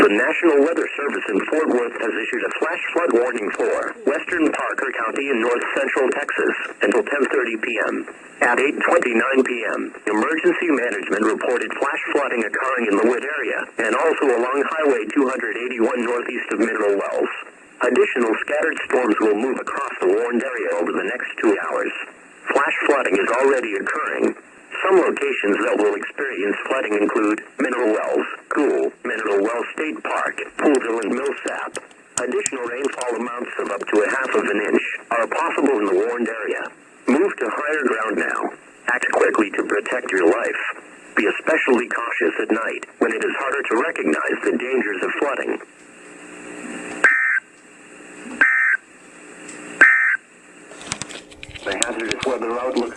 The National Weather Service in Fort Worth has issued a flash flood warning for western Parker County in north central Texas until 10:30 p.m. At 8:29 p.m., Emergency Management reported flash flooding occurring in the Wood area and also along Highway 281 northeast of Mineral Wells. Additional scattered storms will move across the warned area over the next 2 hours. Flash flooding is already occurring. Some locations that will experience flooding include Mineral Wells, Cool, Mineral Wells State Park, Poolville, and Millsap. Additional rainfall amounts of up to 1/2 inch are possible in the warned area. Move to higher ground now. Act quickly to protect your life. Be especially cautious at night when it is harder to recognize the dangers of flooding. The hazardous weather outlook.